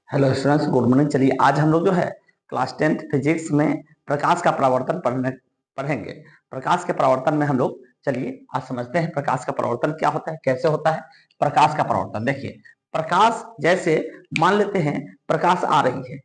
Hello students, good morning. चलिए आज हम लोग जो है क्लास 10th फिजिक्स में प्रकाश का परावर्तन पढ़ेंगे। प्रकाश के परावर्तन में हम लोग चलिए आज समझते हैं प्रकाश का परावर्तन क्या होता है, कैसे होता है प्रकाश का परावर्तन। देखिए, प्रकाश जैसे मान लेते हैं प्रकाश आ रही है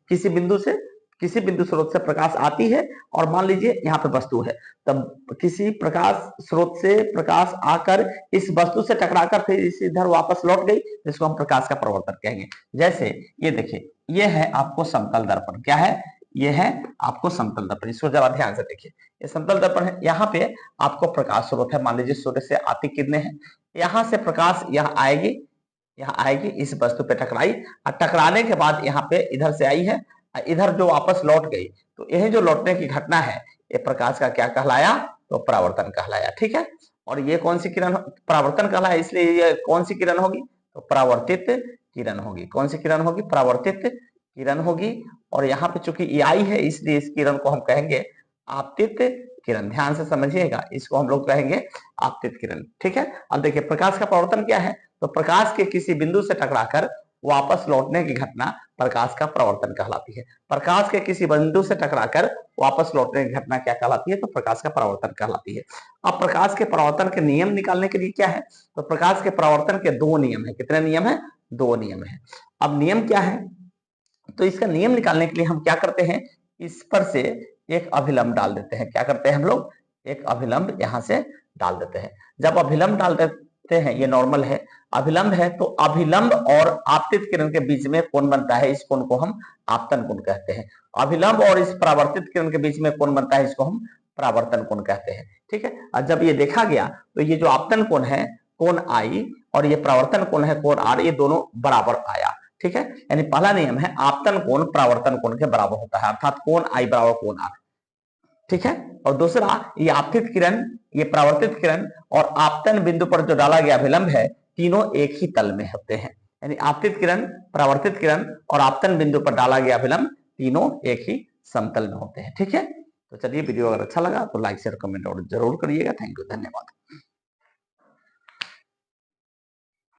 किसी बिंदु स्रोत से प्रकाश आती है और मान लीजिए यहाँ पे वस्तु है, तब किसी प्रकाश स्रोत से प्रकाश आकर इस वस्तु से टकराकर फिर इस इधर वापस लौट गई, जिसको हम प्रकाश का परावर्तन कहेंगे। जैसे ये देखिए, ये है आपको समतल दर्पण। क्या है? ये है आपको समतल दर्पण। इसको जरा ध्यान से देखिए, ये समतल दर्पण है। यहाँ पे आपको प्रकाश स्रोत है, मान लीजिए सूर्य से आती किरणें हैं। यहाँ से प्रकाश यहाँ आएगी इस वस्तु पे टकराई और टकराने के बाद यहाँ पे इधर से आई है, इधर जो वापस लौट गई, तो यही जो लौटने की घटना है ये प्रकाश का क्या कहलाया? तो परावर्तन कहलाया। ठीक है। और ये कौन सी किरण? परावर्तन कहलाया, इसलिए ये कौन सी किरण होगी? तो परावर्तित किरण होगी। कौन सी किरण होगी? परावर्तित किरण होगी। और यहाँ पे चूंकि ये आई है इसलिए इस किरण को हम कहेंगे आपतित किरण। ध्यान से समझिएगा, इसको हम लोग कहेंगे आपतित किरण। ठीक है। अब देखिए प्रकाश का परावर्तन क्या है? तो प्रकाश के किसी बिंदु से टकराकर वापस लौटने की घटना प्रकाश का परावर्तन कहलाती है। प्रकाश के किसी बिंदु से टकराकर वापस लौटने की घटना क्या कहलाती है? तो प्रकाश का परावर्तन कहलाती है। अब प्रकाश के परावर्तन के नियम निकालने के लिए क्या है? तो प्रकाश के परावर्तन के दो नियम है। कितने नियम है? दो नियम है। अब नियम क्या है? तो इसका नियम निकालने के लिए हम क्या करते हैं, इस पर से एक अभिलंब डाल देते हैं। क्या करते हैं हम लोग? एक अभिलंब यहां से डाल देते हैं। जब अभिलंब डाल देते हैं, ये नॉर्मल है, अभिलंब है, तो अभिलंब और आपतित किरण के बीच में कोण बनता है, इस कोण को हम आपतन कोण कहते हैं। अभिलंब और इस परावर्तित किरण के बीच में कोण बनता है, इसको हम परावर्तन कोण कहते हैं। ठीक है। और जब ये देखा गया तो ये जो आपतन कोण है कोण आई और ये परावर्तन कोण है कोण आर, ये दोनों बराबर आया। ठीक है। यानी पहला नियम है आपतन कोण परावर्तन कोण के बराबर होता है, अर्थात कोण आई बराबर कोण आर। ठीक है। और दूसरा, ये आपतित किरण, ये परावर्तित किरण और आपतन बिंदु पर जो डाला गया अभिलंब है, तीनों एक ही तल में होते हैं। यानी आपतित किरण, परावर्तित किरण और आपतन बिंदु पर डाला गया अभिलंब तीनों एक ही समतल में होते हैं। ठीक है। तो चलिए, वीडियो अगर अच्छा लगा तो लाइक शेयर कमेंट और जरूर करिएगा। थैंक यू, धन्यवाद।